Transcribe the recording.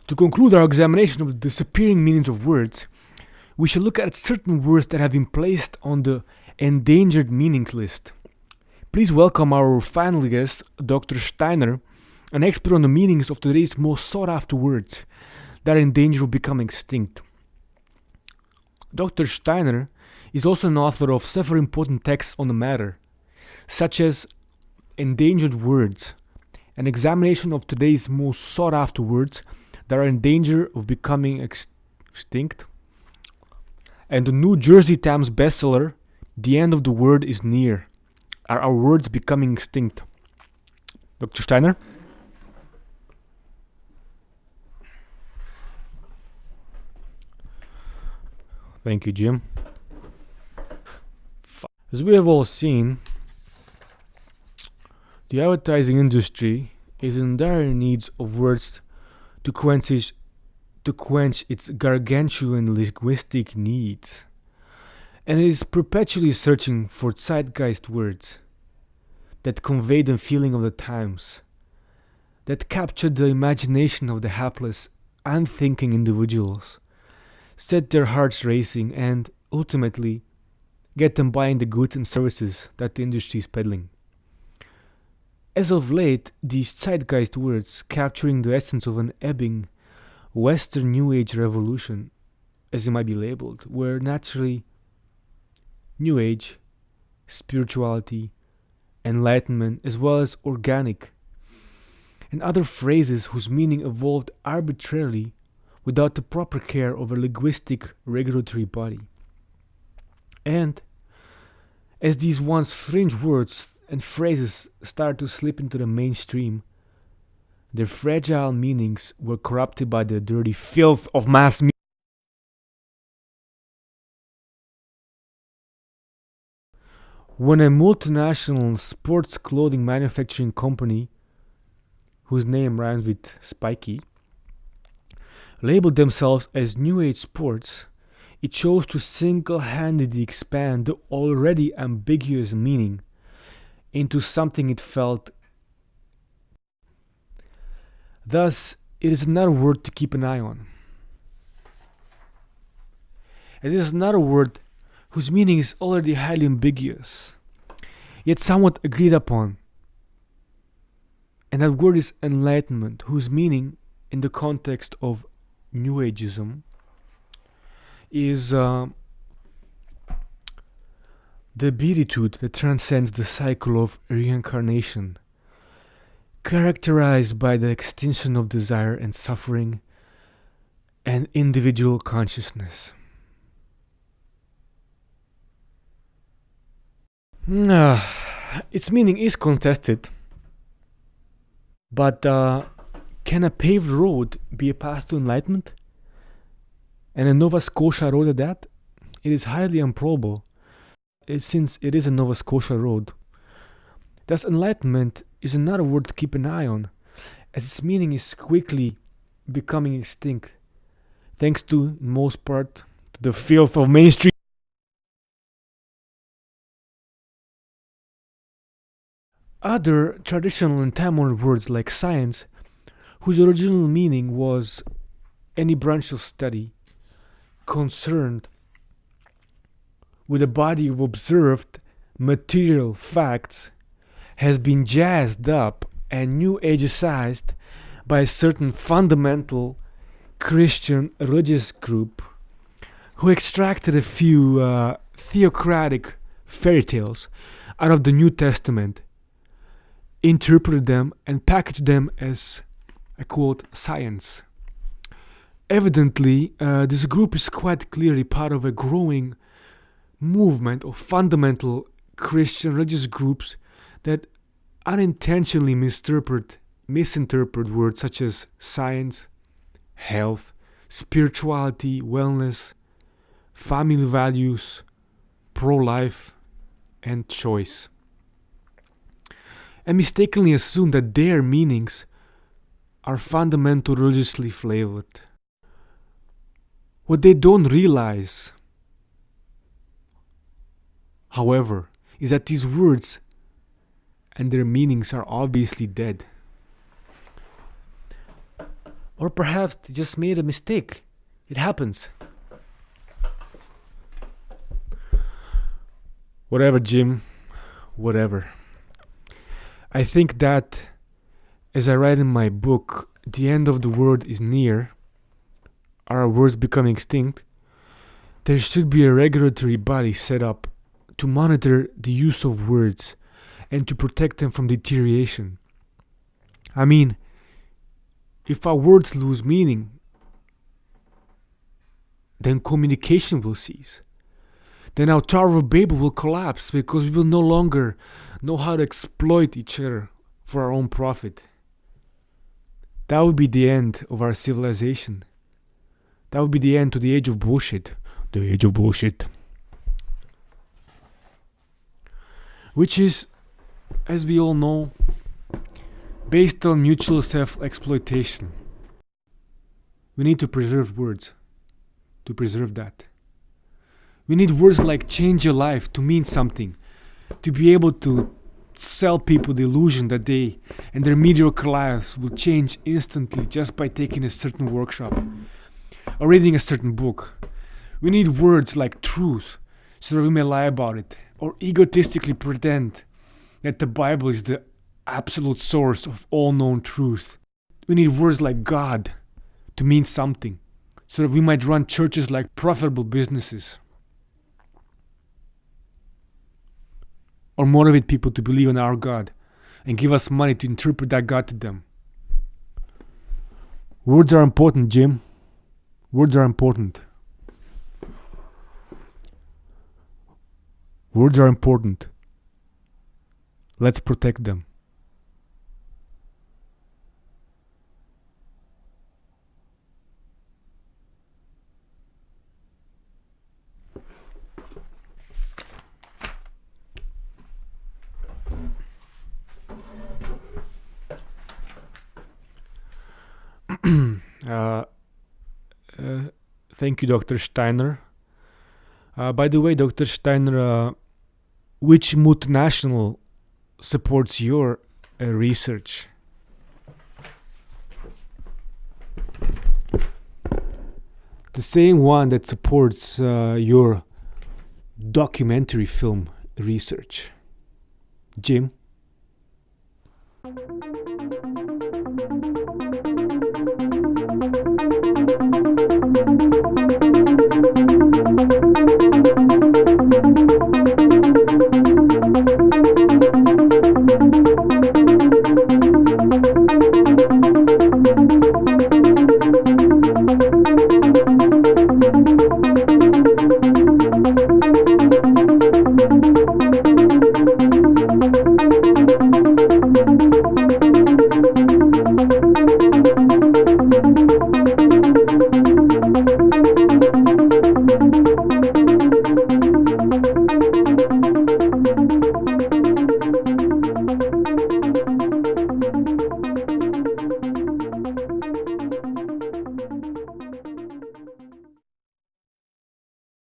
To conclude our examination of the disappearing meanings of words, we shall look at certain words that have been placed on the endangered meanings list. Please welcome our final guest, Dr. Steiner, an expert on the meanings of today's most sought after words that are in danger of becoming extinct. Dr. Steiner is also an author of several important texts on the matter, such as Endangered Words, an examination of today's most sought after words that are in danger of becoming extinct, and the New Jersey Times bestseller, The End of the Word is Near. Are our words becoming extinct? Dr. Steiner? Thank you, Jim. As we have all seen, the advertising industry is in dire need of words to quench its gargantuan linguistic needs, and it is perpetually searching for zeitgeist words that convey the feeling of the times, that capture the imagination of the hapless, unthinking individuals, set their hearts racing, and ultimately get them buying the goods and services that the industry is peddling. As of late, these zeitgeist words, capturing the essence of an ebbing Western New Age revolution, as it might be labeled, were naturally New Age, spirituality, enlightenment, as well as organic, and other phrases whose meaning evolved arbitrarily without the proper care of a linguistic regulatory body. And as these once fringe words and phrases start to slip into the mainstream, their fragile meanings were corrupted by the dirty filth of mass media. When a multinational sports clothing manufacturing company, whose name rhymes with spiky, labeled themselves as New Age Sports, it chose to single-handedly expand the already ambiguous meaning into something it felt. Thus, it is another word to keep an eye on. As it is another word whose meaning is already highly ambiguous, yet somewhat agreed upon. And that word is enlightenment, whose meaning, in the context of New Ageism, is the beatitude that transcends the cycle of reincarnation, characterized by the extinction of desire and suffering and individual consciousness. Its meaning is contested, but can a paved road be a path to enlightenment? And a Nova Scotia road at that? It is highly improbable, since it is a Nova Scotia road. Thus, enlightenment is another word to keep an eye on, as its meaning is quickly becoming extinct, thanks to, in most part, to the filth of mainstream. Other traditional and time-honored words like science, whose original meaning was any branch of study concerned with a body of observed material facts, has been jazzed up and New Ageicized by a certain fundamental Christian religious group who extracted a few theocratic fairy tales out of the New Testament, interpreted them, and packaged them as, I quote, science. Evidently, this group is quite clearly part of a growing movement of fundamental Christian religious groups that unintentionally misinterpret words such as science, health, spirituality, wellness, family values, pro-life, and choice, and mistakenly assume that their meanings are fundamental religiously flavored. What they don't realize, however, is that these words and their meanings are obviously dead. Or perhaps they just made a mistake. It happens. Whatever, Jim. Whatever. I think that, as I write in my book, the end of the world is near, our words become extinct, there should be a regulatory body set up to monitor the use of words and to protect them from deterioration. I mean, if our words lose meaning, then communication will cease. Then our Tower of Babel will collapse because we will no longer know how to exploit each other for our own profit. That would be the end of our civilization. That would be the end to the age of bullshit. The age of bullshit. Which is, as we all know, based on mutual self-exploitation. We need to preserve words to preserve that. We need words like change your life to mean something, to be able to sell people the illusion that they and their mediocre lives will change instantly just by taking a certain workshop or reading a certain book. We need words like truth so that we may lie about it or egotistically pretend that the Bible is the absolute source of all known truth. We need words like God to mean something so that we might run churches like profitable businesses. Or motivate people to believe in our God and give us money to interpret that God to them. Words are important, Jim. Words are important. Words are important. Let's protect them. Thank you, Dr. Steiner. By the way, Dr. Steiner, which multinational supports your research? The same one that supports your documentary film research. Jim?